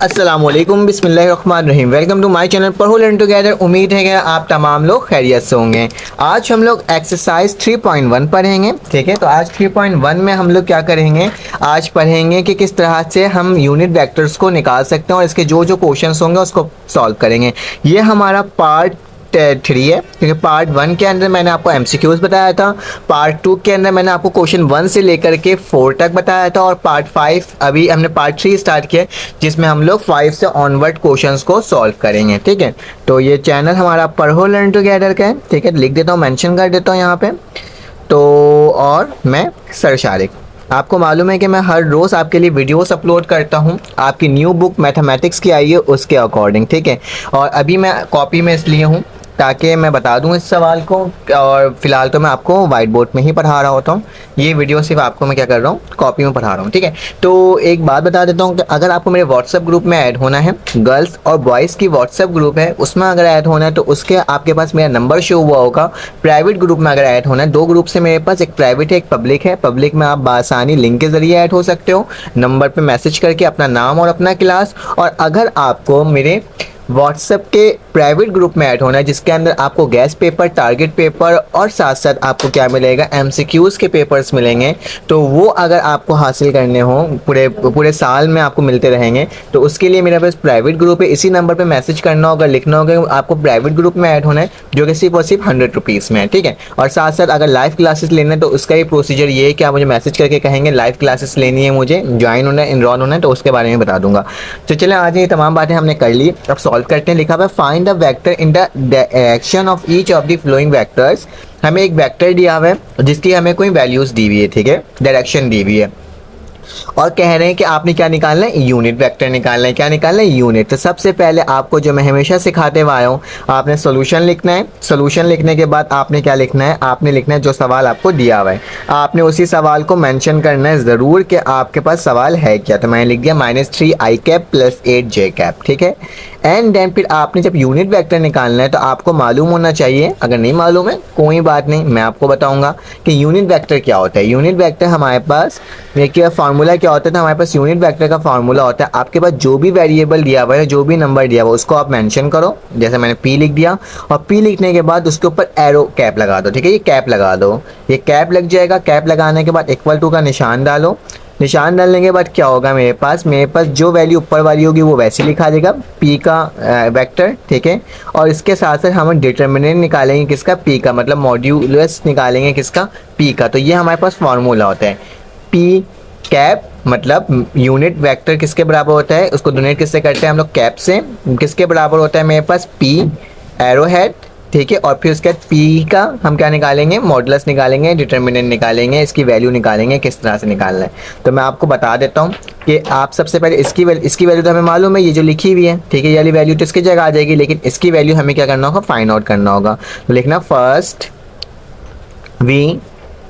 अस्सलामुअलैकुम बिस्मिल्लाहिर्रहमानिर्रहीम। Welcome to my channel पढ़ो लर्न टुगेदर। उम्मीद है कि आप तमाम लोग खैरियत से होंगे। आज हम लोग एक्सरसाइज 3.1 पढ़ेंगे। ठीक है, तो आज 3.1 में हम लोग क्या करेंगे, आज पढ़ेंगे कि किस तरह से हम यूनिट वेक्टर्स को निकाल सकते हैं और इसके जो जो क्वेश्चंस होंगे उसको सॉल्व करेंगे। ये हमारा पार्ट 3 है, क्योंकि पार्ट 1 के अंदर मैंने आपको एमसीक्यूज बताया था, पार्ट 2 के अंदर मैंने आपको क्वेश्चन 1 से लेकर के 4 तक बताया था, और पार्ट 5 अभी हमने पार्ट 3 स्टार्ट किया जिसमें हम लोग 5 से ऑनवर्ड क्वेश्चंस को सॉल्व करेंगे। ठीक है, तो ये चैनल हमारा पढ़ो लर्न टुगेदर का है। ठीक है, लिख देता हूँ, मेंशन कर देता हूँ यहाँ पे। तो और मैं सर शारिक, आपको मालूम है कि मैं हर रोज़ आपके लिए वीडियोस अपलोड करता हूं आपकी न्यू बुक मैथमेटिक्स की आई है उसके अकॉर्डिंग। ठीक है, और अभी मैं कॉपी में इसलिए हूं ताकि मैं बता दूं इस सवाल को, और फिलहाल तो मैं आपको वाइट बोर्ड में ही पढ़ा रहा होता हूं। ये वीडियो सिर्फ आपको मैं क्या कर रहा हूं, कॉपी में पढ़ा रहा हूं। ठीक है, तो एक बात बता देता हूं कि अगर आपको मेरे व्हाट्सएप ग्रुप में ऐड होना है, गर्ल्स और बॉयज़ की व्हाट्सएप ग्रुप है, उसमें अगर ऐड होना है तो उसके आपके पास मेरा नंबर शो हुआ होगा। प्राइवेट ग्रुप में अगर ऐड होना है, 2 ग्रुप से मेरे पास, एक प्राइवेट है एक पब्लिक है। पब्लिक में आप बासानी लिंक के ज़रिए ऐड हो सकते हो, नंबर पर मैसेज करके अपना नाम और अपना क्लास। और अगर आपको मेरे व्हाट्सएप के प्राइवेट ग्रुप में ऐड होना है जिसके अंदर आपको गैस पेपर, टारगेट पेपर और साथ साथ आपको क्या मिलेगा, एमसीक्यूज़ के पेपर्स मिलेंगे, तो वो अगर आपको हासिल करने हो पूरे साल में आपको मिलते रहेंगे, तो उसके लिए मेरे पास प्राइवेट ग्रुप है। इसी नंबर पे मैसेज करना होगा, लिखना होगा आपको प्राइवेट ग्रुप में ऐड होना है, जो कि सिर्फ और सिर्फ 100 रुपीज़ में है। ठीक है, और साथ साथ अगर लाइव क्लासेस लेना है तो उसका ही प्रोसीजर ये है कि आप मुझे मैसेज करके कहेंगे लाइव क्लासेस लेनी है, मुझे ज्वाइन होना है, इनरोल होना है, तो उसके बारे में बता दूंगा। तो चलें, आज ये तमाम बातें हमने कर ली, अब सॉल्व करते हैं। लिखा हुआ है find the vector in the direction of each of the flowing vectors. हमें एक वेक्टर दिया हुआ है जिसकी हमें कोई वैल्यूज दी हुई है। ठीक है, डायरेक्शन दी हुई है और कह रहे हैं कि आपने क्या निकालना है, यूनिट वेक्टर निकालना है। क्या निकालना है, यूनिट। तो सबसे पहले आपको जो मैं हमेशा सिखाते हुआ आया हूँ, आपने सोल्यूशन लिखना है। सोल्यूशन लिखने के बाद आपने क्या लिखना है, आपने लिखना है जो सवाल आपको दिया हुआ है, आपने उसी सवाल को मेंशन करना है ज़रूर कि आपके पास सवाल है क्या। तो मैंने लिख दिया -3 i cap plus 8 j cap. ठीक है, एंड देन फिर आपने जब यूनिट वेक्टर निकालना है तो आपको मालूम होना चाहिए, अगर नहीं मालूम है कोई बात नहीं, मैं आपको बताऊंगा कि यूनिट वेक्टर क्या होता है। यूनिट वेक्टर हमारे पास देखिए फार्मूला क्या होता है, तो हमारे पास यूनिट वेक्टर का फार्मूला होता है, आपके पास जो भी वेरिएबल दिया हुआ है, जो भी नंबर दिया हुआ है उसको आप मेंशन करो। जैसे मैंने p लिख दिया, और p लिखने के बाद उसके ऊपर एरो कैप लगा दो। ठीक है, ये कैप लगा दो, ये कैप लग जाएगा। कैप लगाने के बाद इक्वल टू का निशान डालो। निशान डालने के बाद क्या होगा, मेरे पास जो वैल्यू ऊपर वाली होगी वो वैसे लिखा देगा, p का वेक्टर। ठीक है, और इसके साथ साथ हम डिटर्मिनेंट निकालेंगे किसका, p का, मतलब मॉड्यूलस निकालेंगे किसका, p का। तो ये हमारे पास फार्मूला होता है, p कैप मतलब यूनिट वेक्टर किसके बराबर होता है, उसको डोनेट किससे करते हैं हम लोग, कैप से। किसके बराबर होता है मेरे पास, p एरो हेड। ठीक है, और फिर उसके बाद p का हम क्या निकालेंगे, मॉडुलस निकालेंगे, डिटर्मिनेंट निकालेंगे, इसकी वैल्यू निकालेंगे, किस तरह से निकालना है। तो मैं आपको बता देता हूँ कि आप सबसे पहले इसकी वैल्यू तो हमें मालूम है, ये जो लिखी हुई है। ठीक है, ये वाली वैल्यू तो इसकी जगह आ जाएगी, लेकिन इसकी वैल्यू हमें क्या करना होगा, फाइंड आउट करना होगा। तो लिखना फर्स्ट वी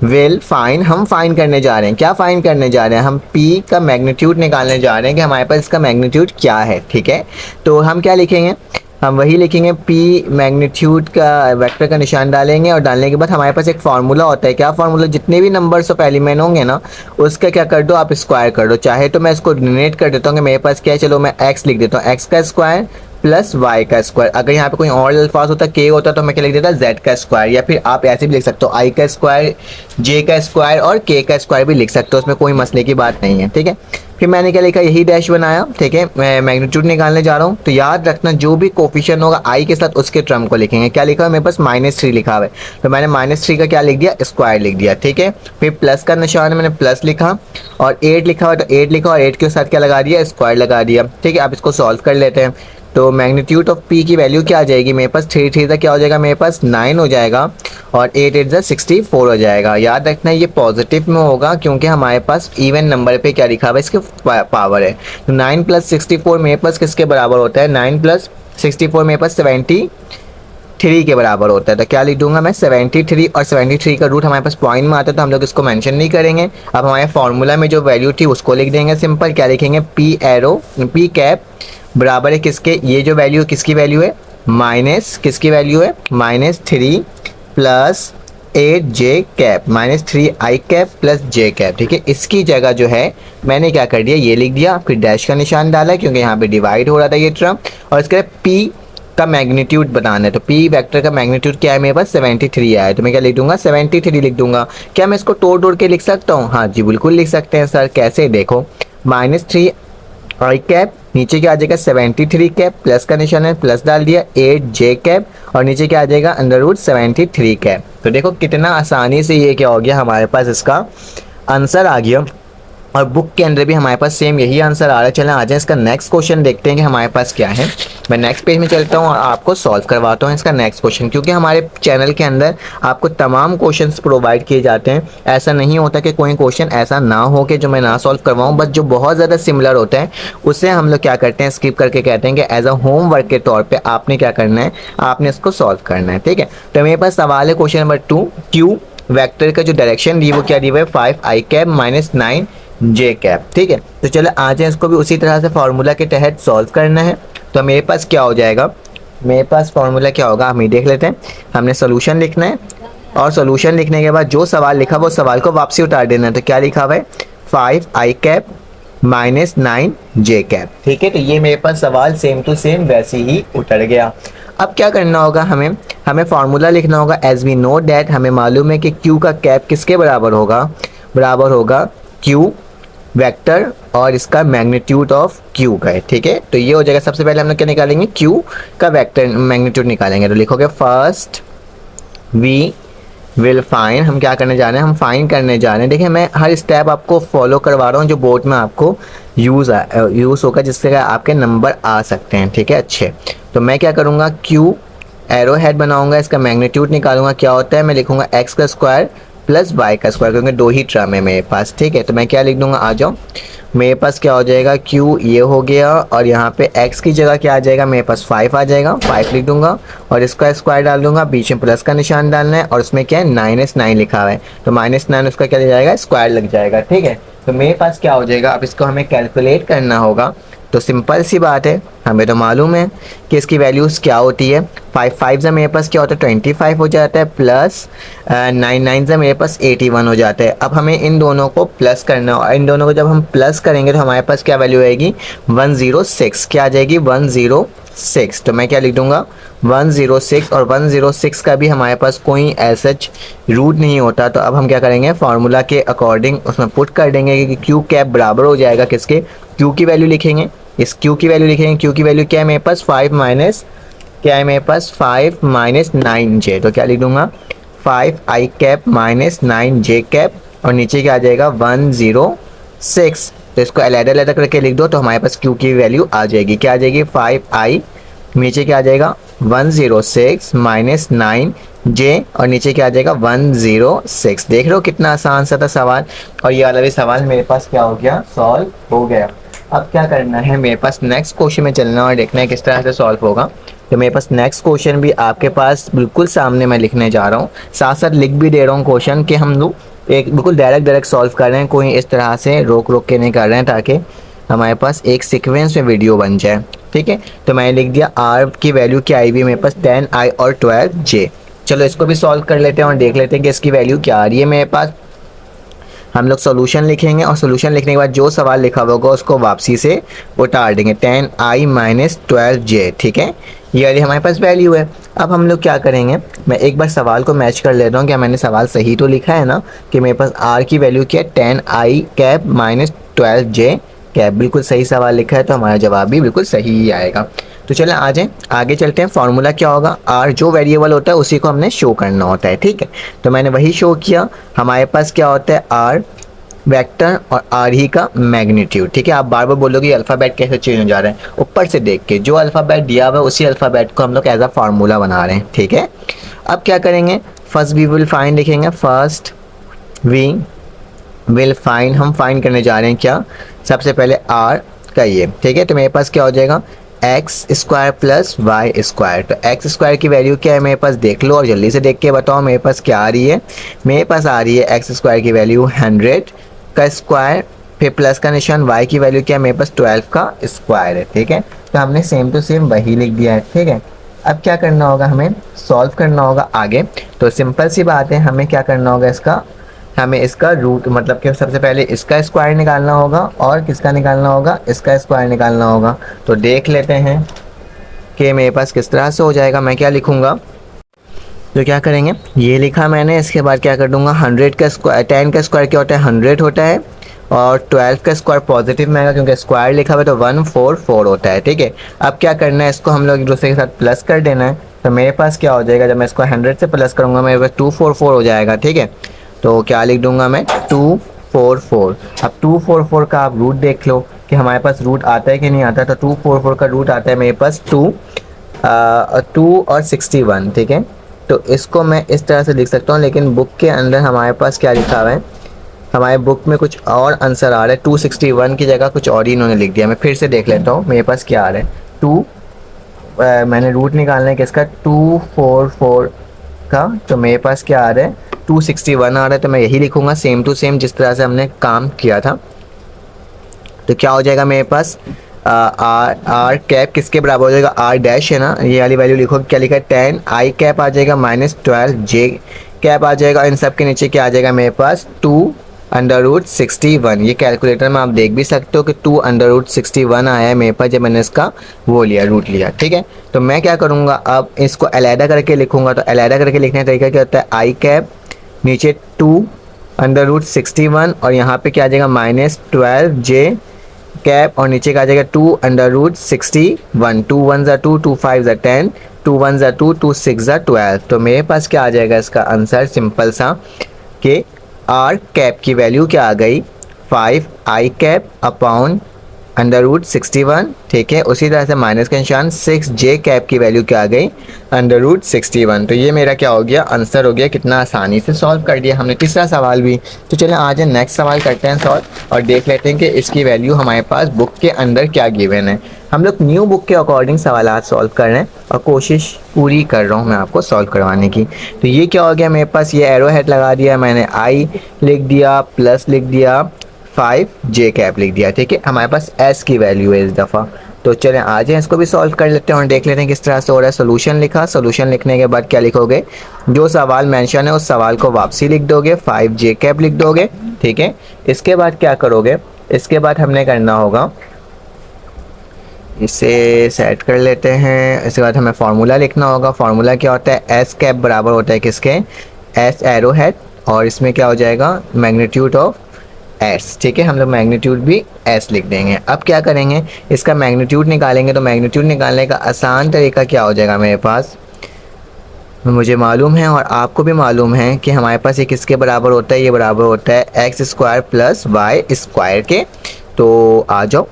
विल फाइंड, हम फाइंड करने जा रहे हैं, क्या फाइंड करने जा रहे हैं, हम p का मैग्नीट्यूड निकालने जा रहे हैं कि हमारे पास इसका मैग्नीट्यूड क्या है। ठीक है, तो हम क्या लिखेंगे, हम वही लिखेंगे, p मैग्नीट्यूड का वेक्टर का निशान डालेंगे, और डालने के बाद हमारे पास एक फार्मूला होता है। क्या फार्मूला, जितने भी नंबर्स ऑफ एलिमेंट होंगे ना उसका क्या कर दो, आप स्क्वायर कर दो। चाहे तो मैं इसको डोनेट कर देता हूँ कि मेरे पास क्या है, चलो मैं x लिख देता हूँ, x का स्क्वायर प्लस y का स्क्वायर। अगर यहाँ पे कोई और अल्फाज होता, k होता, तो मैं क्या लिख देता, z का स्क्वायर, या फिर आप ऐसे भी लिख सकते हो i का स्क्वायर, j का स्क्वायर और k का स्क्वायर भी लिख सकते हो, उसमें कोई मसले की बात नहीं है। ठीक है, फिर मैंने क्या लिखा, यही डैश बनाया। ठीक है, मैं मैग्नीट्यूड निकालने जा रहा हूँ, तो याद रखना जो भी कोफिशिएंट होगा i के साथ उसके टर्म को लिखेंगे। क्या लिखा है मेरे पास, -3 लिखा हुआ है, तो मैंने -3 का क्या लिख दिया, स्क्वायर लिख दिया। ठीक है, फिर प्लस का निशान मैंने प्लस लिखा, और 8 लिखा हुआ तो 8 लिखा, और 8 के साथ क्या लगा दिया, स्क्वायर लगा दिया। ठीक है, अब इसको सॉल्व कर लेते हैं। तो मैग्नीट्यूड ऑफ p की वैल्यू क्या आ जाएगी, मेरे पास 3 3 का क्या हो जाएगा, मेरे पास 9 हो जाएगा, और 8 8 64 हो जाएगा। याद रखना ये पॉजिटिव में होगा क्योंकि हमारे पास इवन नंबर पे क्या लिखा हुआ है, इसके पावर है। तो 9 + 64 मेरे पास किसके बराबर होता है, 9 + 64 मेरे पास 73 के बराबर होता है। तो क्या लिख दूंगा मैं, 73, और 73 का रूट हमारे पास पॉइंट में आता है तो हम लोग इसको मेंशन नहीं करेंगे। अब हमारे फार्मूला में जो वैल्यू थी उसको लिख देंगे सिंपल। क्या लिखेंगे, p कैप बराबर है किसके, ये जो वैल्यू किसकी वैल्यू है, माइनस किसकी वैल्यू है, -3 + 8j cap minus 3i cap plus j cap. ठीक है, इसकी जगह जो है मैंने क्या कर दिया, ये लिख दिया, फिर डैश का निशान डाला क्योंकि यहाँ पे डिवाइड हो रहा था ये टर्म, और इसके बाद p का मैग्नीट्यूड बताना है। तो p वेक्टर का मैग्नीट्यूड क्या है मेरे पास 73 आया है, तो मैं क्या लिख दूंगा 73 लिख दूंगा। क्या मैं इसको तोड़ के लिख सकता हूँ? हाँ जी बिल्कुल लिख सकते हैं सर। कैसे? देखो, माइनस 3i कैप, नीचे क्या आ जाएगा 73 कैप, प्लस का निशान है प्लस डाल दिया, 8j कैप, और नीचे क्या आ जाएगा अंडर रूट 73 कैप। तो देखो कितना आसानी से ये क्या हो गया, हमारे पास इसका आंसर आ गया, और बुक के अंदर भी हमारे पास सेम यही आंसर आ रहा है। चलें आ जाए इसका नेक्स्ट क्वेश्चन देखते हैं कि हमारे पास क्या है। मैं नेक्स्ट पेज में चलता हूँ और आपको सॉल्व करवाता हूँ इसका नेक्स्ट क्वेश्चन, क्योंकि हमारे चैनल के अंदर आपको तमाम क्वेश्चंस प्रोवाइड किए जाते हैं। ऐसा नहीं होता कि कोई क्वेश्चन ऐसा ना हो कि जो मैं ना सॉल्व करवाऊँ, बट जो बहुत ज़्यादा सिमिलर होता है उसे हम लोग क्या करते हैं, स्किप करके कहते हैं कि एज अ होमवर्क के तौर पर आपने क्या करना है, आपने इसको सॉल्व करना है। ठीक है, तो मेरे पास सवाल है क्वेश्चन नंबर 2, क्यू वेक्टर का जो डायरेक्शन दी वो क्या दी हुआ है 5i cap minus 9j cap. ठीक है, तो चलो आ जाए इसको भी उसी तरह से फार्मूला के तहत सॉल्व करना है। तो मेरे पास क्या हो जाएगा, मेरे पास फार्मूला क्या होगा हम ये देख लेते हैं। हमने सोल्यूशन लिखना है, और सोल्यूशन लिखने के बाद जो सवाल लिखा वो सवाल को वापसी उतार देना है। तो क्या लिखा हुआ है 5i cap minus 9j cap. ठीक है, तो ये मेरे पास सवाल सेम टू सेम वैसे ही उतर गया। अब क्या करना होगा, हमें फार्मूला लिखना होगा। एज वी नो डैट, हमें मालूम है कि q का कैप किसके बराबर होगा, बराबर होगा q वेक्टर और इसका मैग्नीट्यूड ऑफ q का है। ठीक है, तो ये हो जाएगा। सबसे पहले हम लोग क्या निकालेंगे, q का वेक्टर मैग्नीट्यूड निकालेंगे। तो लिखोगे फर्स्ट वी विल फाइन, हम क्या करने जा रहे हैं, हम फाइन करने जा रहे हैं। देखिए मैं हर स्टेप आपको फॉलो करवा रहा हूँ जो बोर्ड में आपको यूज़ होगा, जिससे आपके नंबर आ सकते हैं। ठीक है, अच्छे। तो मैं क्या करूँगा, q एरो हेड बनाऊंगा, इसका मैग्नीट्यूड निकालूंगा। क्या होता है, मैं लिखूंगा x का स्क्वायर प्लस y का स्क्वायर, क्योंकि दो ही टर्म है मेरे पास। ठीक है, तो मैं क्या लिख दूंगा, आ जाओ, मेरे पास क्या हो जाएगा q ये हो गया, और यहाँ पे x की जगह क्या आ जाएगा, मेरे पास 5 आ जाएगा, 5 लिख दूंगा, और इसका स्क्वायर डाल दूंगा, बीच में प्लस का निशान डालना है, और उसमें क्या है -9 लिखा हुआ है, तो -9 उसका क्या लग जाएगा, स्क्वायर लग जाएगा। ठीक है, तो मेरे पास क्या हो जाएगा, अब इसको हमें कैलकुलेट करना होगा। तो सिंपल सी बात है, हमें तो मालूम है कि इसकी वैल्यूज़ क्या होती है। 5 से मेरे पास क्या होता है 25 हो जाता है, प्लस 9 से मेरे पास 81 हो जाता है। अब हमें इन दोनों को प्लस करना है, और इन दोनों को जब हम प्लस करेंगे तो हमारे पास क्या वैल्यू आएगी 106। क्या आ जाएगी 106। तो मैं क्या लिख दूंगा 106, और 106 का भी हमारे पास कोई ऐसा रूट नहीं होता। तो अब हम क्या करेंगे, फार्मूला के अकॉर्डिंग उसमें पुट कर देंगे कि क्यू कैप बराबर हो जाएगा किसके, क्यू की वैल्यू लिखेंगे, इस क्यू की वैल्यू लिखेंगे। क्यू की वैल्यू क्या है मेरे पास 5 माइनस, क्या है मेरे पास 5 माइनस 9j। तो क्या लिख दूंगा 5i cap minus 9j cap, और नीचे क्या आ जाएगा 106। तो इसको अलग-अलग करके लिख दो, तो हमारे पास q की वैल्यू आ जाएगी। क्या आ जाएगी 5i, नीचे क्या आ जाएगा 106 माइनस 9j, और नीचे क्या आ जाएगा 106। देख रहे हो कितना आसान सा था सवाल, और ये वाला भी सवाल मेरे पास क्या हो गया, सॉल्व हो गया। अब क्या करना है, मेरे पास नेक्स्ट क्वेश्चन में चलना और देखना है किस तरह से सॉल्व होगा। तो मेरे पास नेक्स्ट क्वेश्चन भी आपके पास बिल्कुल सामने मैं लिखने जा रहा हूँ, साथ साथ लिख भी दे रहा हूँ क्वेश्चन, कि हम लोग एक बिल्कुल डायरेक्ट सॉल्व कर रहे हैं, कोई इस तरह से रोक के नहीं कर रहे हैं, ताकि हमारे पास एक सीक्वेंस में वीडियो बन जाए। ठीक है, तो मैंने लिख दिया r की वैल्यू क्या आई हुई है मेरे पास 10i और 12j। चलो इसको भी सॉल्व कर लेते हैं और देख लेते हैं कि इसकी वैल्यू क्या आ रही है मेरे पास। हम लोग सॉल्यूशन लिखेंगे, और सॉल्यूशन लिखने के बाद जो सवाल लिखा होगा उसको वापसी से उतार देंगे, 10i माइनस 12j। ठीक है, ये वाली हमारे पास वैल्यू है। अब हम लोग क्या करेंगे, मैं एक बार सवाल को मैच कर लेता हूँ, क्या मैंने सवाल सही तो लिखा है ना, कि मेरे पास r की वैल्यू क्या है 10i cap minus 12j cap. बिल्कुल सही सवाल लिखा है, तो हमारा जवाब भी बिल्कुल सही ही आएगा। तो चलें आ जाएं आगे चलते हैं। फार्मूला क्या होगा, r जो वेरिएबल होता है उसी को हमने शो करना होता है। ठीक है, तो मैंने वही शो किया। हमारे पास क्या होता है r वेक्टर और r ही का मैग्नीट्यूड। ठीक है, आप बार बार बोलोगे अल्फ़ाबेट कैसे चेंज हो जा रहे हैं, ऊपर से देख के जो अल्फ़ाबेट दिया हुआ है उसी अल्फ़ाबेट को हम लोग एज अ फार्मूला बना रहे हैं। ठीक है, अब क्या करेंगे, फर्स्ट वी विल फाइंड लिखेंगे, फर्स्ट वी विल फाइंड, हम फाइंड करने जा रहे हैं क्या, सबसे पहले r का ये। ठीक है, तो मेरे पास क्या हो जाएगा x square plus Y square. तो एक्स स्क्वायर की वैल्यू क्या है मेरे पास, देख लो और जल्दी से देख के बताओ मेरे पास क्या आ रही है। मेरे पास आ रही है एक्स स्क्वायर की वैल्यू 100 का स्क्वायर, फिर प्लस का निशान, वाई की वैल्यू क्या है मेरे पास 12 का स्क्वायर है। ठीक है, तो हमने सेम टू सेम वही लिख दिया है। ठीक है, अब क्या करना होगा, हमें सॉल्व करना होगा आगे। तो सिंपल सी बात है, हमें क्या करना होगा इसका, हमें इसका रूट मतलब कि सबसे पहले इसका स्क्वायर निकालना होगा और किसका निकालना होगा, इसका स्क्वायर निकालना होगा। तो देख लेते हैं कि मेरे पास किस तरह से हो जाएगा। मैं क्या लिखूँगा, तो क्या करेंगे, ये लिखा मैंने, इसके बाद क्या कर दूंगा, 100 का स्क्वायर, 10 का स्क्वायर क्या होता है 100 होता है, और 12 का स्क्वायर पॉजिटिव में आएगा क्योंकि स्क्वायर लिखा हुआ है तो 144 होता है। ठीक है, अब क्या करना है, इसको हम लोग एक दूसरे के साथ प्लस कर देना है। तो मेरे पास क्या हो जाएगा, जब मैं इसको 100 से प्लस करूँगा मेरे पास 244 हो जाएगा। ठीक है, तो क्या लिख दूंगा मैं 244। अब 244 का आप रूट देख लो कि हमारे पास रूट आता है कि नहीं आता। तो 244 का रूट आता है मेरे पास 2 और 61। ठीक है, तो इसको मैं इस तरह से लिख सकता हूँ, लेकिन बुक के अंदर हमारे पास क्या लिखा हुआ है, हमारे बुक में कुछ और आंसर आ रहा है। 261 की जगह कुछ और ही इन्होंने लिख दिया। मैं फिर से देख लेता हूँ मेरे पास क्या आ रहा है। मैंने रूट निकालना है किसका, 244 का, तो मेरे पास क्या आ रहा है 261 आ रहा है। तो मैं यही लिखूँगा सेम टू सेम जिस तरह से हमने काम किया था। तो क्या हो जाएगा मेरे पास, आर कैप किसके बराबर हो जाएगा, आर डैश है ना, ये वाली वैल्यू लिखो, क्या लिखा है 10, आई कैप आ जाएगा -12, जे कैप आ जाएगा, इन सब के नीचे क्या आ जाएगा मेरे पास 2√61। ये कैलकुलेटर में आप देख भी सकते हो कि 2√61 आया है मेरे पास जब मैंने इसका वो लिया, रूट लिया। ठीक है, तो मैं क्या करूँगा, अब इसको अलहदा करके लिखूँगा। तो अलहदा करके लिखने का तरीका क्या होता है, आई कैप नीचे 2√61 और यहाँ पे क्या आ जाएगा -12 जे कैप और नीचे का आ जाएगा 2√61, 2 1 2, 2 5 10, 2 1 2, 2 6 12। तो मेरे पास क्या आ जाएगा इसका आंसर सिंपल सा कि आर कैप की वैल्यू क्या आ गई 5 आई कैप अपॉन √61। ठीक है, उसी तरह से माइनस का निशान 6 जे कैप की वैल्यू क्या आ गई √61। तो ये मेरा क्या हो गया, आंसर हो गया। कितना आसानी से सॉल्व कर दिया हमने तीसरा सवाल भी। तो चलें आज नेक्स्ट सवाल करते हैं सॉल्व और देख लेते हैं कि इसकी वैल्यू हमारे पास बुक के अंदर क्या गिवन है। हम लोग न्यू बुक के अकॉर्डिंग सवाल सॉल्व कर रहे हैं और कोशिश पूरी कर रहा हूँ मैं आपको सॉल्व करवाने की। तो ये क्या हो गया मेरे पास, ये एरो हेड लगा दिया मैंने, आई लिख दिया प्लस लिख दिया 5 जे कैप लिख दिया। ठीक है, हमारे पास एस की वैल्यू है इस दफ़ा। तो चलें आ जाएं इसको भी सॉल्व कर लेते हैं और देख लेते हैं किस तरह से हो रहा है। सोल्यूशन लिखा, सोल्यूशन लिखने के बाद क्या लिखोगे, जो सवाल मेंशन है उस सवाल को वापसी लिख दोगे, 5 जे कैप लिख दोगे। ठीक है, इसके बाद क्या करोगे, इसके बाद हमने करना होगा, इसे सेट कर लेते हैं। इसके बाद हमें फार्मूला लिखना होगा। फार्मूला क्या होता है, एस कैप बराबर होता है किसके, एस एरो हेड, और इसमें क्या हो जाएगा मैग्नीट्यूड ऑफ एस। ठीक है, हम लोग मैग्नीट्यूड भी एस लिख देंगे। अब क्या करेंगे, इसका मैग्नीट्यूड निकालेंगे। तो मैग्नीट्यूड निकालने का आसान तरीका क्या हो जाएगा मेरे पास, मुझे मालूम है और आपको भी मालूम है कि हमारे पास ये किसके बराबर होता है, ये बराबर होता है x square plus Y square के। तो आ जाओ,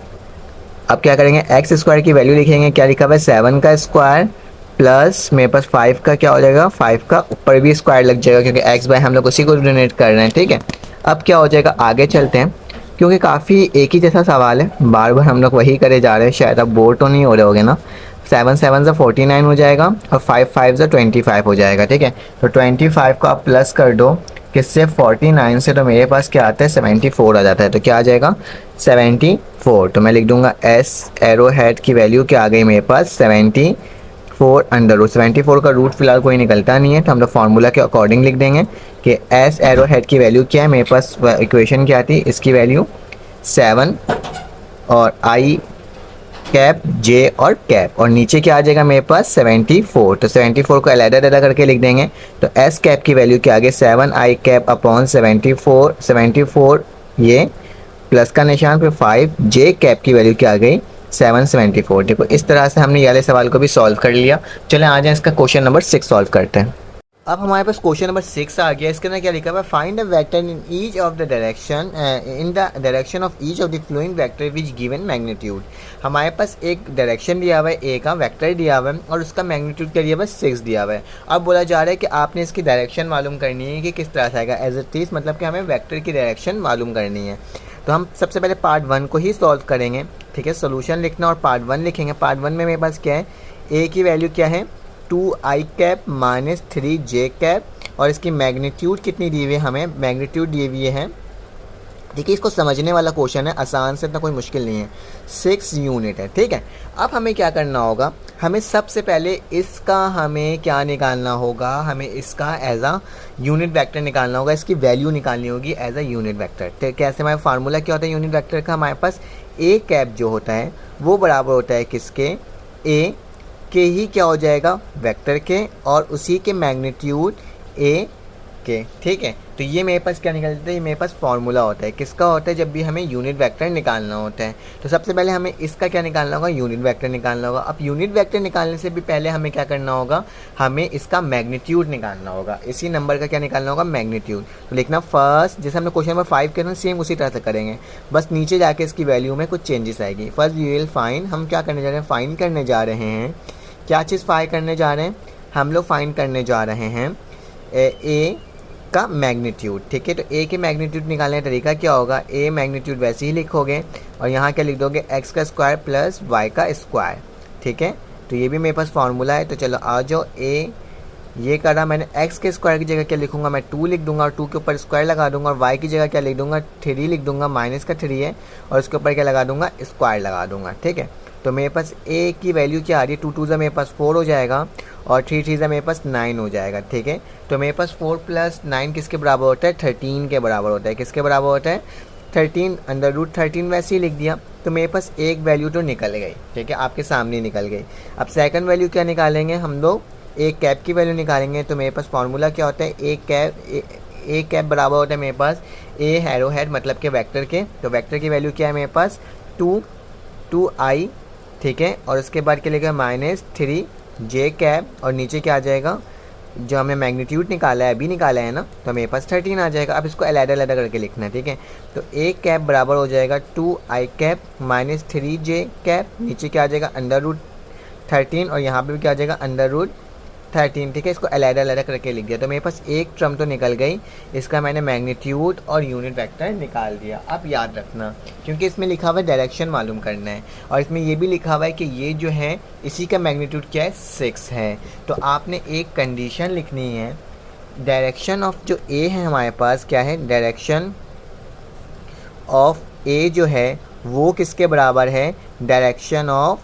अब क्या करेंगे, एक्स स्क्वायर की वैल्यू लिखेंगे, क्या लिखा हुआ है 7 का स्क्वायर प्लस मेरे पास 5 का क्या हो जाएगा, 5 का ऊपर भी स्क्वायर लग जाएगा क्योंकि एक्स बाय हम लोग उसी को डोनेट कर रहे हैं। ठीक है, अब क्या हो जाएगा, आगे चलते हैं क्योंकि काफ़ी एक ही जैसा सवाल है, बार बार हम लोग वही करे जा रहे हैं, शायद आप बोर तो नहीं हो रहे होगे ना। 7 7 49 हो जाएगा और 5 5 25 हो जाएगा। ठीक है, तो 25 को आप प्लस कर दो किससे, 49 से, तो मेरे पास क्या आता है 74 आ जाता है। तो क्या आ जाएगा 74। तो मैं लिख दूंगा एस एरो हेड की वैल्यू क्या आ गई मेरे पास 74 अंडर रूट। 74 का रूट फिलहाल कोई निकलता नहीं है तो हम लोग फार्मूला के अकॉर्डिंग लिख देंगे कि एस एरो हेड की वैल्यू क्या है, मेरे पास इक्वेशन क्या थी, इसकी वैल्यू 7 और आई कैप जे और कैप, और नीचे क्या आ जाएगा मेरे पास 74। तो 74 को अलग करके लिख देंगे। तो एस कैप की वैल्यू क्या आ गई 7 आई कैप अपॉन 74 ये प्लस का निशान पे 5 जे कैप की वैल्यू क्या आ गई 774। देखो इस तरह से हमने ये वाले सवाल को भी सॉल्व कर लिया। चलें आ जाए इसका क्वेश्चन नंबर 6 सॉल्व करते हैं। अब हमारे पास क्वेश्चन नंबर 6 आ गया। इसके अंदर क्या लिखा हुआ है, find a vector in each of the direction in the direction of each of the flowing vector which given magnitude. हमारे पास एक डायरेक्शन दिया हुआ है, ए का वेक्टर दिया हुआ है और उसका मैग्नीट्यूड क्या दिया हुआ है 6 दिया हुआ है। अब बोला जा रहा है कि आपने इसकी डायरेक्शन मालूम करनी है कि किस तरह से आएगा एज इट इज, मतलब कि हमें वेक्टर की डायरेक्शन मालूम करनी है। तो हम सबसे पहले पार्ट 1 को ही सॉल्व करेंगे। ठीक है, सोल्यूशन लिखना और पार्ट 1 लिखेंगे। पार्ट 1 में मेरे पास क्या है, ए की वैल्यू क्या है 2 आई कैप माइनस 3 जे कैप और इसकी मैग्नीट्यूड कितनी दी हुई है, हमें मैग्नीट्यूड दी हुई है ठीक है, इसको समझने वाला क्वेश्चन है, आसान से, इतना कोई मुश्किल नहीं है। 6 यूनिट है। ठीक है, अब हमें क्या करना होगा, हमें सबसे पहले इसका हमें क्या निकालना होगा, हमें इसका एज अ यूनिट वेक्टर निकालना होगा, इसकी वैल्यू निकालनी होगी एज अ यूनिट वेक्टर। तो कैसे, हमारा फार्मूला क्या होता है यूनिट वेक्टर का, हमारे पास ए कैप जो होता है वो बराबर होता है किसके, ए के ही क्या हो जाएगा, वेक्टर के, और उसी के मैग्नीट्यूड ए के। ठीक है, तो ये मेरे पास क्या निकलता है, ये मेरे पास फार्मूला होता है, किसका होता है, जब भी हमें यूनिट वेक्टर निकालना होता है। तो सबसे पहले हमें इसका क्या निकालना होगा, यूनिट वेक्टर निकालना होगा। अब यूनिट वेक्टर निकालने से भी पहले हमें क्या करना होगा, हमें इसका मैग्नीट्यूड निकालना होगा, इसी नंबर का क्या निकालना होगा, मैग्नीट्यूड। तो लिखना फर्स्ट, जैसे हमने क्वेश्चन नंबर 5 किया ना, सेम उसी तरह से करेंगे, बस नीचे जाके इसकी वैल्यू में कुछ चेंजेस आएगी। फर्स्ट वी विल फाइंड, हम क्या करने जा रहे हैं, फाइंड करने जा रहे हैं, क्या चीज़ फाइंड करने जा रहे हैं, हम लोग फाइंड करने जा रहे हैं ए का मैग्नीट्यूड। ठीक है, तो ए के मैग्नीट्यूड निकालने का तरीका क्या होगा, ए मैग्नीट्यूड वैसे ही लिखोगे और यहाँ क्या लिख दोगे, एक्स का स्क्वायर प्लस वाई का स्क्वायर। ठीक है, तो ये भी मेरे पास फार्मूला है। तो चलो आ जाओ, ए ये करा मैंने, एक्स के स्क्वायर की जगह क्या लिखूंगा, मैं 2 लिख दूंगा और 2 के ऊपर स्क्वायर लगा दूंगा, और वाई की जगह क्या लिख दूंगा, 3 लिख दूंगा, माइनस का 3 है, और उसके ऊपर क्या लगा दूंगा, स्क्वायर लगा दूंगा। ठीक है, तो मेरे पास ए की वैल्यू क्या आ रही है, 2 2 मेरे पास 4 हो जाएगा, और 3 3 मेरे पास 9 हो जाएगा। ठीक है, तो मेरे पास 4 + 9 किसके बराबर होता है, 13 के बराबर होता है। किसके बराबर होता है, 13, √13 वैसे ही लिख दिया। तो मेरे पास एक वैल्यू तो निकल गई। ठीक है, आपके सामने निकल गई। अब सेकंड वैल्यू क्या निकालेंगे हम लोग, ए कैप की वैल्यू निकालेंगे। तो मेरे पास फार्मूला क्या होता है, ए कैप बराबर होता है मेरे पास ए हैरो हेड, मतलब के वेक्टर के। तो वेक्टर की वैल्यू क्या है मेरे पास, 2i। ठीक है, और उसके बाद क्या लिखा, -3 जे कैप, और नीचे क्या आ जाएगा, जो हमें मैग्नीट्यूड निकाला है, अभी निकाला है ना, तो मेरे पास 13 आ जाएगा। अब इसको अलग-अलग करके लिखना है। ठीक है, तो ए कैप बराबर हो जाएगा 2i कैप -3 जे कैप, नीचे क्या आ जाएगा, √13, और यहाँ पे भी क्या आ जाएगा, √13। ठीक है, इसको अलग-अलग करके लिख दिया। तो मेरे पास एक टर्म तो निकल गई, इसका मैंने मैग्नीट्यूड और यूनिट वेक्टर निकाल दिया। अब याद रखना, क्योंकि इसमें लिखा हुआ है डायरेक्शन मालूम करना है, और इसमें ये भी लिखा हुआ है कि ये जो है इसी का मैग्नीट्यूड क्या है, 6 है। तो आपने एक कंडीशन लिखनी है, डायरेक्शन ऑफ जो ए है हमारे पास क्या है, डायरेक्शन ऑफ ए जो है वो किसके बराबर है, डायरेक्शन ऑफ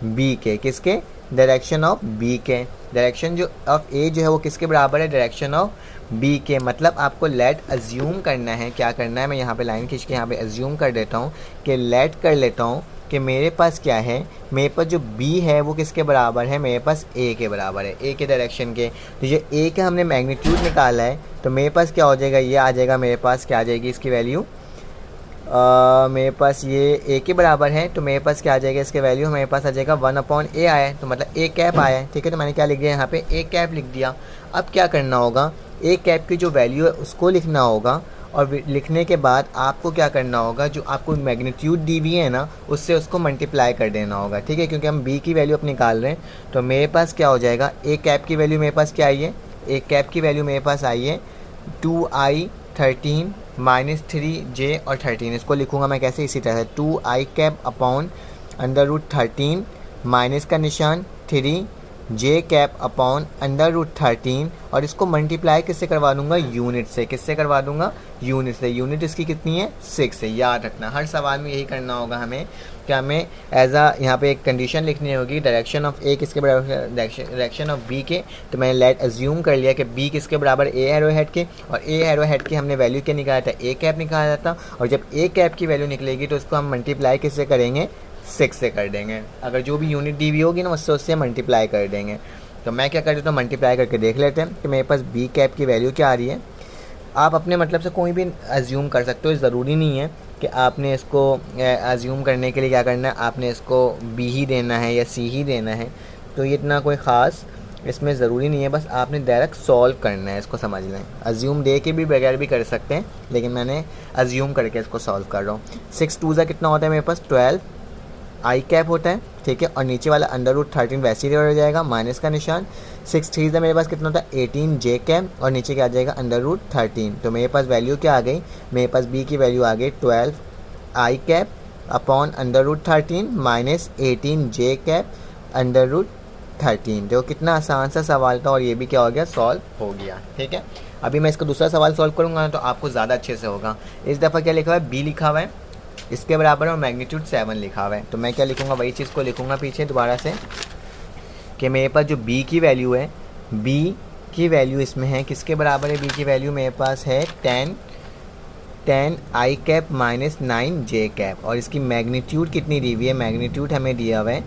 बी के। किसके, डायरेक्शन ऑफ बी के। डायरेक्शन जो ऑफ ए जो है वो किसके बराबर है, डायरेक्शन ऑफ बी के। मतलब आपको लेट अज्यूम करना है, क्या करना है, मैं यहाँ पे लाइन खींच के यहाँ पे अज्यूम कर देता हूँ कि लेट कर लेता हूँ कि मेरे पास क्या है, मेरे पास जो बी है वो किसके बराबर है, मेरे पास ए के बराबर है, ए के डायरेक्शन के। तो ये ए का हमने मैग्नीट्यूड निकाला है, तो मेरे पास क्या हो जाएगा, ये आ जाएगा मेरे पास, क्या आ जाएगी इसकी वैल्यू, मेरे पास ये ए के बराबर है, तो मेरे पास क्या आ जाएगा इसके वैल्यू, मेरे पास आ जाएगा 1/a आया है, तो मतलब ए कैप आया है। ठीक है, तो मैंने क्या लिख दिया यहाँ पे, ए कैप लिख दिया। अब क्या करना होगा, ए कैप की जो वैल्यू है उसको लिखना होगा, और लिखने के बाद आपको क्या करना होगा, जो आपको मैग्नीट्यूड दी हुई है ना, उससे उसको मल्टीप्लाई कर देना होगा। ठीक है, क्योंकि हम बी की वैल्यू अपनी निकाल रहे हैं। तो मेरे पास क्या हो जाएगा, ए कैप की वैल्यू मेरे पास क्या आई है, ए कैप की वैल्यू मेरे पास आई है 2i 13 -3 जे और 13। इसको लिखूंगा मैं कैसे, इसी तरह से 2i कैप अपॉन √13 माइनस का निशान 3 जे कैप अपॉन √13, और इसको मल्टीप्लाई किससे करवा दूंगा, यूनिट से। किससे करवा दूंगा, यूनिट से। यूनिट इसकी कितनी है, 6 है। याद रखना, हर सवाल में यही करना होगा हमें, क्या हमें एज आ यहाँ पे एक कंडीशन लिखनी होगी, डायरेक्शन ऑफ ए किसके बराबर है, डायरेक्शन ऑफ बी के। तो मैंने लेट अज्यूम कर लिया कि बी किसके बराबर, ए एरो हेड के, और ए एरो हेड की हमने वैल्यू क्या निकाला था, ए कैप निकाला था। और जब ए कैप की वैल्यू निकलेगी तो उसको हम मल्टीप्लाई किससे करेंगे, 6 से कर देंगे। अगर जो भी यूनिट दी हुई होगी ना उससे मल्टीप्लाई कर देंगे। तो मैं क्या कर देता हूँ, मल्टीप्लाई करके देख लेते हैं कि मेरे पास बी कैप की वैल्यू क्या आ रही है। आप अपने मतलब से कोई भी अज्यूम कर सकते हो, ज़रूरी नहीं है कि आपने इसको अज्यूम करने के लिए क्या करना है, आपने इसको बी ही देना है या सी ही देना है। तो ये इतना कोई ख़ास इसमें ज़रूरी नहीं है, बस आपने डायरेक्ट सॉल्व करना है, इसको समझ लें। अज्यूम दे के भी बगैर भी कर सकते हैं, लेकिन मैंने अज्यूम करके इसको सॉल्व कर रहा हूँ। 6 2 कितना होता है मेरे पास, 12 आई कैप होता है। ठीक है, और नीचे वाला √13 वैसे ही रह जाएगा, माइनस का निशान। 6 3 मेरे पास कितना होता है, 18 जे कैप, और नीचे क्या आ जाएगा, √13। तो मेरे पास वैल्यू क्या आ गई, मेरे पास बी की वैल्यू आ गई 12 आई कैप अपॉन √13 -18 जे कैप 13। देखो कितना आसान सा सवाल था और ये भी क्या हो गया, सॉल्व हो गया। ठीक है, अभी मैं इसका दूसरा सवाल सॉल्व करूँगा ना तो आपको ज़्यादा अच्छे से होगा। इस दफ़ा क्या लिखा हुआ है, b लिखा हुआ है इसके बराबर और मैग्नीट्यूड 7 लिखा हुआ है। तो मैं क्या लिखूँगा, वही चीज़ को लिखूँगा पीछे दोबारा से कि मेरे पास जो b की वैल्यू है, b की वैल्यू इसमें है किसके बराबर है, b की वैल्यू मेरे पास है 10 आई कैप माइनस 9 जे कैप, और इसकी मैग्नीट्यूड कितनी दी हुई है, मैग्नीट्यूड हमें दिया हुआ है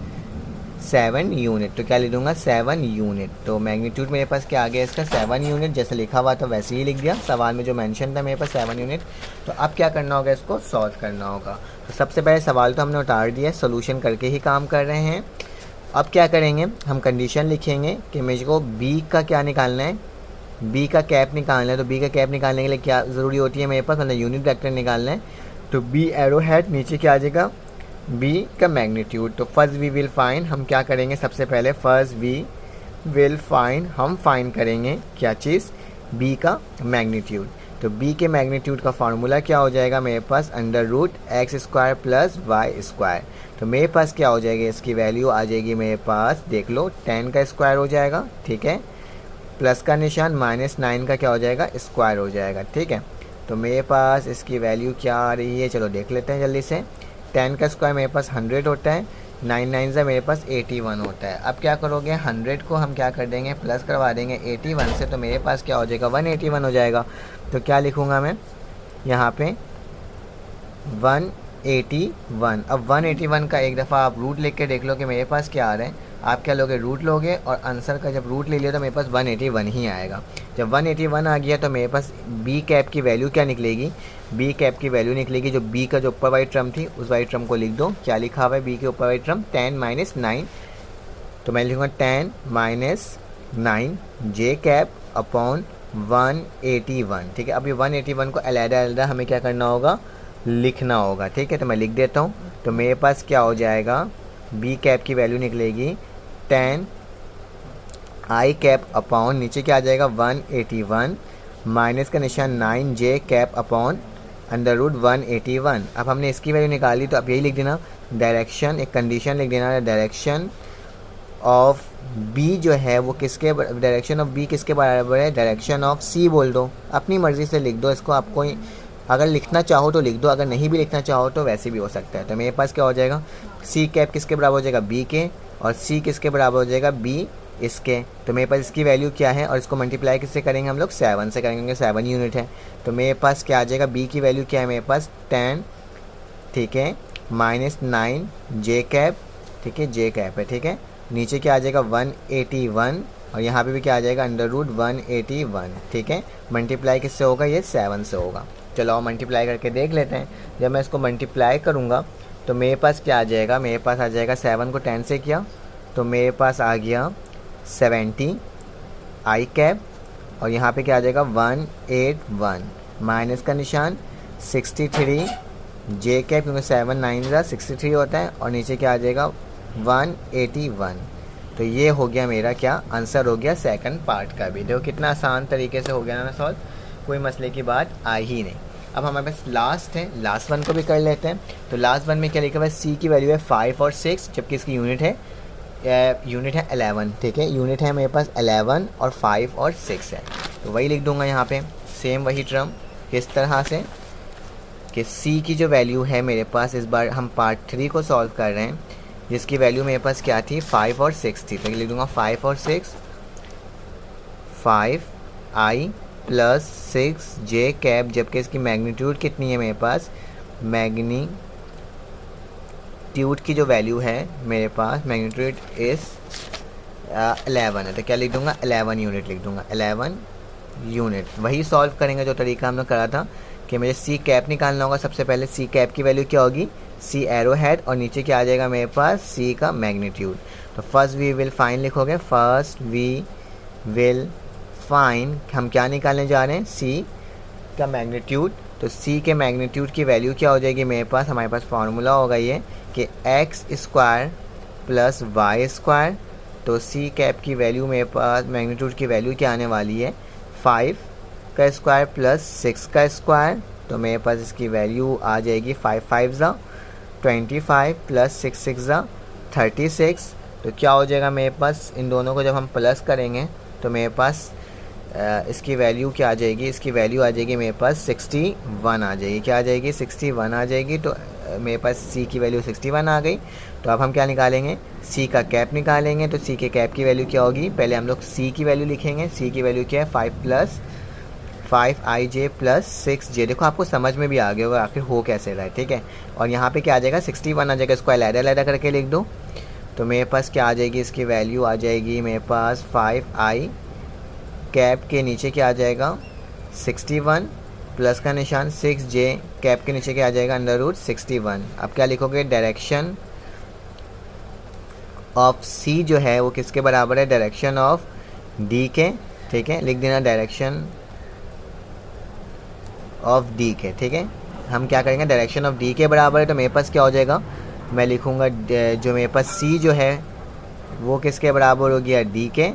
7 यूनिट। तो क्या लिख दूंगा, 7 यूनिट। तो मैग्नीट्यूड मेरे पास क्या आ गया इसका, 7 यूनिट। जैसे लिखा हुआ था वैसे ही लिख दिया, सवाल में जो मेंशन था मेरे पास 7 यूनिट। तो अब क्या करना होगा, इसको सॉल्व करना होगा। तो सबसे पहले सवाल तो हमने उतार दिया, सोल्यूशन करके ही काम कर रहे हैं। अब क्या करेंगे, हम कंडीशन लिखेंगे कि मुझे को बी का क्या निकालना है, बी का कैप निकालना है। तो बी का कैप निकालने के लिए क्या ज़रूरी होती है मेरे पास, मतलब यूनिट वेक्टर निकालना है। तो बी एरो हेड, नीचे क्या आ जाएगा, बी का मैग्नीट्यूड। तो फर्स्ट वी विल फाइंड, हम क्या करेंगे सबसे पहले, फर्स्ट वी विल फाइंड, हम फाइंड करेंगे क्या चीज़, बी का मैग्नीट्यूड। तो बी के मैग्नीट्यूड का फार्मूला क्या हो जाएगा मेरे पास, under root X square plus Y square. तो मेरे पास क्या हो जाएगी, इसकी वैल्यू आ जाएगी मेरे पास, देख लो 10 का स्क्वायर हो जाएगा, ठीक है, प्लस का निशान माइनस 9 का क्या हो जाएगा, स्क्वायर हो जाएगा। ठीक है, तो मेरे पास इसकी वैल्यू क्या आ रही है, चलो देख लेते हैं जल्दी से। 10 का स्क्वायर मेरे पास 100 होता है, 9 9 से मेरे पास 81 होता है। अब क्या करोगे, 100 को हम क्या कर देंगे, प्लस करवा देंगे 81 से, तो मेरे पास क्या हो जाएगा, 181 हो जाएगा। तो क्या लिखूँगा मैं यहाँ पे, 181। अब 181 का एक दफ़ा आप रूट लेके देख लो कि मेरे पास क्या आ रहा है। आप क्या लोगे, रूट लोगे, और आंसर का जब रूट ले लिया तो मेरे पास 181 ही आएगा। जब 181 आ गया तो मेरे पास बी कैप की वैल्यू क्या निकलेगी, बी कैप की वैल्यू निकलेगी जो बी का जो ऊपर वाली टर्म थी, उस वाली टर्म को लिख दो। क्या लिखा हुआ है बी के ऊपर वाली टर्म, 10 माइनस 9। तो मैं लिखूँगा 10 माइनस 9 जे कैप अपॉन 181। ठीक है, अब ये 181 को अलग-अलग हमें क्या करना होगा, लिखना होगा। ठीक है, तो मैं लिख देता हूँ। तो मेरे पास क्या हो जाएगा, बी कैप की वैल्यू निकलेगी 10 आई कैप अपॉन, नीचे क्या आ जाएगा 181, माइनस का निशान 9 जे कैप अपॉन अंडर रूट 181। अब हमने इसकी वैल्यू निकाली, तो अब यही लिख देना, डायरेक्शन, एक कंडीशन लिख देना, डायरेक्शन ऑफ बी जो है वो किसके, डायरेक्शन ऑफ बी किसके बराबर है, डायरेक्शन ऑफ सी बोल दो, अपनी मर्ज़ी से लिख दो इसको। आपको अगर लिखना चाहो तो लिख दो, अगर नहीं भी लिखना चाहो तो वैसे भी हो सकता है। तो मेरे पास क्या हो जाएगा, सी कैप किसके बराबर हो जाएगा, बी के, और सी किसके बराबर हो जाएगा, बी इसके। तो मेरे पास इसकी वैल्यू क्या है, और इसको मल्टीप्लाई किससे करेंगे हम लोग, 7 से करेंगे, 7 यूनिट है। तो मेरे पास क्या आ जाएगा, बी की वैल्यू क्या है मेरे पास 10, ठीक है, माइनस 9 जे कैप, ठीक है, जे कैप है, ठीक है, नीचे क्या आ जाएगा 181, और यहाँ पे भी क्या आ जाएगा अंडर रूट 181। ठीक है, मल्टीप्लाई किससे होगा, ये 7 से होगा। चलो आओ मल्टीप्लाई करके देख लेते हैं। जब मैं इसको मल्टीप्लाई करूँगा तो मेरे पास क्या आ जाएगा, मेरे पास आ जाएगा 7 को 10 से किया तो मेरे पास आ गया 70 आई कैप, और यहाँ पे क्या आ जाएगा 181, माइनस का निशान 63 जे कैप, क्योंकि 7 9 जा 63 होता है, और नीचे क्या आ जाएगा 181। तो ये हो गया मेरा क्या आंसर, हो गया सेकंड पार्ट का भी। देखो कितना आसान तरीके से हो गया ना सॉल्व, कोई मसले की बात आई ही नहीं। अब हमारे पास लास्ट है, लास्ट वन को भी कर लेते हैं। तो लास्ट वन में क्या लिखा हुआ है, सी की वैल्यू है 5 और 6, जबकि इसकी यूनिट है 11। ठीक है, यूनिट है मेरे पास 11 और 5 और 6 है। तो वही लिख दूंगा यहाँ पे, सेम वही टर्म, किस तरह से कि सी की जो वैल्यू है मेरे पास, इस बार हम पार्ट 3 को सॉल्व कर रहे हैं, जिसकी वैल्यू मेरे पास क्या थी, 5 और 6 थी। तो लिख दूंगा 5 और 6, 5 आई प्लस 6 जे कैप, जबकि इसकी मैग्नीट्यूड कितनी है मेरे पास, मैग्नीट्यूड की जो वैल्यू है मेरे पास, मैग्नीट्यूड इस 11 है। तो क्या लिख दूंगा, 11 यूनिट लिख दूंगा, 11 यूनिट। वही सॉल्व करेंगे जो तरीका हमने करा था कि मुझे सी कैप निकालना होगा। सबसे पहले सी कैप की वैल्यू क्या होगी, सी एरो हेड, और नीचे क्या आ जाएगा मेरे पास, सी का मैग्नीट्यूड। तो फर्स्ट वी विल फाइंड लिखोगे, फर्स्ट वी विल फाइंड, हम क्या निकालने जा रहे हैं, सी का मैग्नीट्यूड। तो सी के मैग्नीट्यूड की वैल्यू क्या हो जाएगी मेरे पास, हमारे पास फार्मूला होगा ये कि x square plus Y square. तो सी कैप की वैल्यू मेरे पास, मैग्नीट्यूड की वैल्यू क्या आने वाली है, 5 का स्क्वायर प्लस 6 का स्क्वायर। तो मेरे पास इसकी वैल्यू आ जाएगी 5 5 ज़ा 25 प्लस 6 6 ज़ा 36, तो क्या हो जाएगा मेरे पास, इन दोनों को जब हम प्लस करेंगे तो मेरे पास इसकी वैल्यू क्या आ जाएगी, इसकी वैल्यू आ जाएगी मेरे पास 61 आ जाएगी। क्या आ जाएगी, 61 आ जाएगी। तो मेरे पास सी की वैल्यू 61 आ गई। तो अब हम क्या निकालेंगे, सी का कैप निकालेंगे। तो सी के कैप की वैल्यू क्या होगी, पहले हम लोग सी की वैल्यू लिखेंगे। सी की वैल्यू क्या है, 5 + 5ij + 6j। देखो आपको समझ में भी आ गया होगा आखिर हो कैसे रहा है, ठीक है। और यहाँ पे क्या आ जाएगा, 61 आ जाएगा। इसको अलग-अलग करके लिख दो। तो मेरे पास क्या आ जाएगी, इसकी वैल्यू आ जाएगी मेरे पास 5i कैप के नीचे क्या आ जाएगा 61 प्लस का निशान 6j कैप के नीचे क्या आ जाएगा √61। अब क्या लिखोगे, डायरेक्शन ऑफ सी जो है वो किसके बराबर है, डायरेक्शन ऑफ डी के, ठीक है। लिख देना डायरेक्शन ऑफ डी के, ठीक है। हम क्या करेंगे, डायरेक्शन ऑफ डी के बराबर है। तो मेरे पास क्या हो जाएगा, मैं लिखूँगा जो मेरे पास सी जो है वो किसके बराबर हो गया, डी के,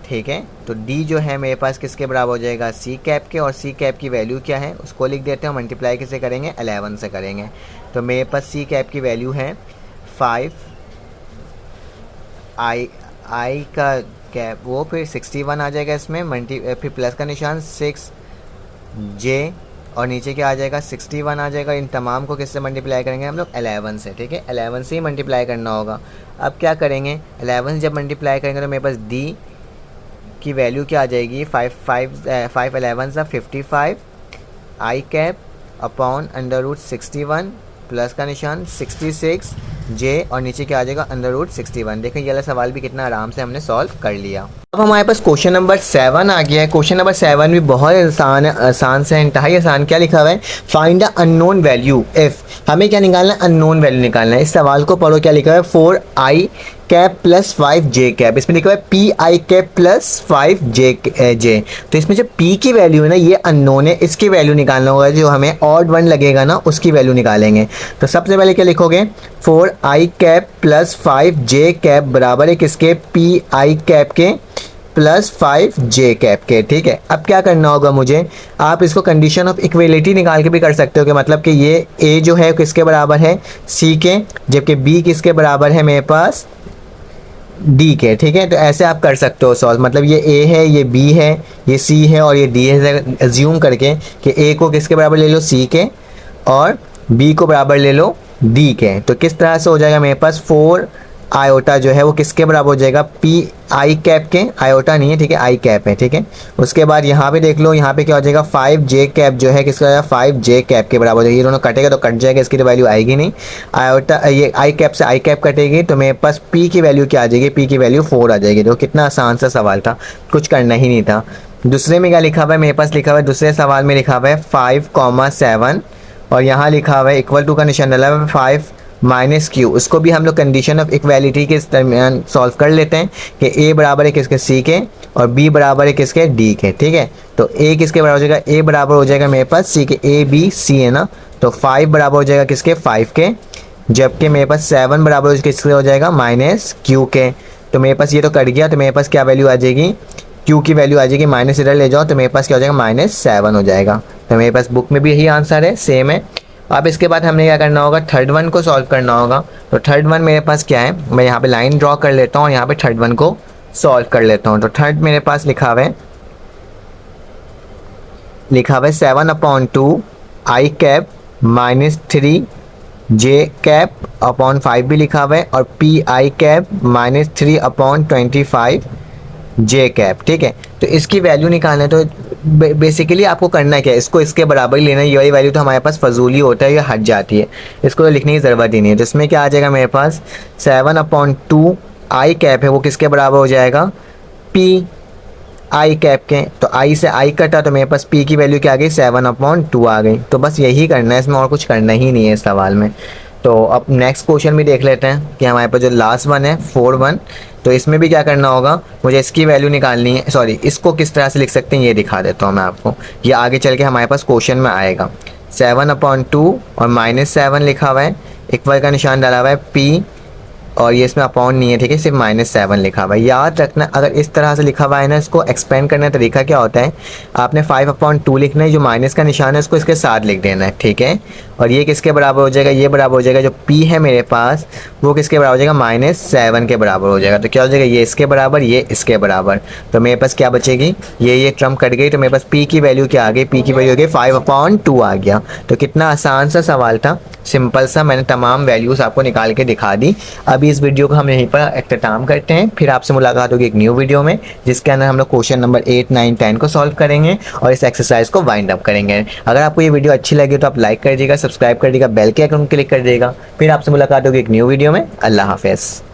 ठीक है। तो डी जो है मेरे पास किसके बराबर हो जाएगा, सी कैप के। और सी कैप की वैल्यू क्या है उसको लिख देते हैं, मल्टीप्लाई किसे करेंगे, 11 से करेंगे। तो मेरे पास सी कैप की वैल्यू है 5 आई का कैप वो फिर 61 आ जाएगा इसमें, फिर प्लस का निशान 6j और नीचे क्या आ जाएगा 61 आ जाएगा। इन तमाम को किससे मल्टीप्लाई करेंगे हम लोग, 11 से, ठीक है। 11 से ही मल्टीप्लाई करना होगा। अब क्या करेंगे, 11 जब मल्टीप्लाई करेंगे तो मेरे पास डी की वैल्यू क्या आ जाएगी, 5 11 सा 55 आई कैप अपॉन √61 प्लस का निशान 66j और नीचे क्या आ जाएगा √61। देखें ये वाला सवाल भी कितना आराम से हमने सॉल्व कर लिया। अब हमारे पास क्वेश्चन नंबर 7 आ गया है। क्वेश्चन नंबर 7 भी बहुत आसान है, आसान से इंतहाई आसान। क्या लिखा हुआ है, find the unknown value if. हमें क्या निकालना है, अननोन वैल्यू निकालना है। इस सवाल को पढ़ो, क्या लिखा हुआ है, 4i कैप + 5j कैप। इसमें लिखा हुआ है pi कैप + 5j। तो इसमें जो p की वैल्यू है ना ये अननोन है, इसकी वैल्यू निकालना होगा। जो हमें ऑड वन लगेगा ना उसकी वैल्यू निकालेंगे। तो सबसे पहले क्या लिखोगे, 4i कैप + 5j कैप बराबर है किसके, pi कैप के + 5j कैप के, ठीक है। अब क्या करना होगा मुझे, आप इसको कंडीशन ऑफ इक्वलिटी निकाल के भी कर सकते हो कि मतलब कि ये a जो है किसके बराबर है, c के, जबकि b किसके बराबर है मेरे पास, d के, ठीक है। तो ऐसे आप कर सकते हो सॉल्व, मतलब ये a है, ये b है, ये c है और ये d है। एज्यूम करके कि a को किसके बराबर ले लो, c के, और b को बराबर ले लो d के। तो किस तरह से हो जाएगा मेरे पास, 4 आयोटा जो है वो किसके बराबर हो जाएगा, pi कैप के, आयोटा नहीं है, ठीक है, आई कैप है, ठीक है। उसके बाद यहाँ पे देख लो, यहाँ पे क्या हो जाएगा, 5j कैप जो है किसका हो जाएगा, 5j कैप के बराबर हो जाएगा। ये दोनों कटेगा तो कट जाएगा, इसकी तो वैल्यू आएगी नहीं। आयोटा ये आई कैप से आई कैप कटेगी तो मेरे पास p की वैल्यू क्या आ जाएगी, p की वैल्यू 4 आ जाएगी। तो कितना आसान सा सवाल था, कुछ करना ही नहीं था। दूसरे में क्या लिखा हुआ है, मेरे पास लिखा हुआ है, दूसरे सवाल में लिखा हुआ है 5,7 और यहाँ लिखा हुआ है इक्वल टू का निशान डाला हुआ है 5 -q। उसको भी हम लोग कंडीशन ऑफ इक्वालिटी के दरमियान सॉल्व कर लेते हैं कि a बराबर है किसके, c के, और b बराबर है किसके, d के, ठीक है। तो a किसके बराबर हो जाएगा, a बराबर हो जाएगा मेरे पास c के, a b c है ना। तो 5 बराबर हो जाएगा किसके, 5 के, जबकि मेरे पास 7 बराबर किसके हो जाएगा, -q के। तो मेरे पास ये तो कट गया। तो मेरे पास क्या वैल्यू आ जाएगी, q की वैल्यू आ जाएगी, माइनस इधर ले जाओ तो मेरे पास क्या हो जाएगा, -7 हो जाएगा। तो मेरे पास बुक में भी यही आंसर है, सेम है। अब इसके बाद हमने क्या करना होगा, थर्ड वन को सॉल्व करना होगा। तो थर्ड वन मेरे पास क्या है, मैं यहाँ पे लाइन ड्रॉ कर लेता हूँ और यहाँ पे थर्ड वन को सॉल्व कर लेता हूँ। तो थर्ड मेरे पास लिखा हुआ है 7/2 आई कैप -3j कैप अपॉन 5 भी लिखा हुआ है, और pi कैप -3/25 j कैप, ठीक है। तो इसकी वैल्यू निकालना है। तो बेसिकली आपको करना क्या है, इसको इसके बराबर ही लेना है। ये वैल्यू तो हमारे पास फजूली होता है, ये हट जाती है, इसको तो लिखने की ज़रूरत ही नहीं है। तो इसमें क्या आ जाएगा मेरे पास, 7/2 आई कैप है वो किसके बराबर हो जाएगा, p आई कैप के। तो आई से आई कटा तो मेरे पास p की वैल्यू क्या आ गई, 7/2 आ गई। तो बस यही करना है, इसमें और कुछ करना ही नहीं है इस सवाल में। तो अब नेक्स्ट क्वेश्चन भी देख लेते हैं कि हमारे पास जो लास्ट वन है 4-1, तो इसमें भी क्या करना होगा, मुझे इसकी वैल्यू निकालनी है। सॉरी, इसको किस तरह से लिख सकते हैं ये दिखा देता हूँ मैं आपको, ये आगे चल के हमारे पास क्वेश्चन में आएगा। 7/2 और -7 लिखा हुआ है, इक्वल का निशान डाला हुआ है p, और ये इसमें अपॉन नहीं है, ठीक है, सिर्फ -7 लिखा हुआ है। याद रखना अगर इस तरह से लिखा हुआ है ना, इसको एक्सपेंड करने का तरीका क्या होता है, आपने 5/2 लिखना है, जो माइनस का निशान है उसको इसके साथ लिख देना है, ठीक है। और ये किसके बराबर हो जाएगा, ये बराबर हो जाएगा जो p है मेरे पास वो किसके बराबर हो जाएगा, -7 के बराबर हो जाएगा। तो क्या हो जाएगा, ये इसके बराबर, ये इसके बराबर। तो मेरे पास क्या बचेगी, ये टर्म कट गई, तो मेरे पास p की वैल्यू क्या आ गई, p की वैल्यू हो गई 5/2 आ गया। तो कितना आसान सा सवाल था, सिंपल सा, मैंने तमाम वैल्यूज़ आपको निकाल के दिखा दी। अभी इस वीडियो को हम यहीं पर इख्तिताम करते हैं, फिर आपसे मुलाकात होगी एक न्यू वीडियो में जिसके अंदर हम लोग क्वेश्चन नंबर 8, 9, 10 को सॉल्व करेंगे और इस एक्सरसाइज को वाइंड अप करेंगे। अगर आपको ये वीडियो अच्छी लगी तो आप लाइक कर दीजिएगा, सब्सक्राइब कर दीजिएगा, बेल के आइकन क्लिक कर दीजिएगा। फिर आपसे मुलाकात होगी एक न्यू वीडियो में। अल्लाह हाफिज़।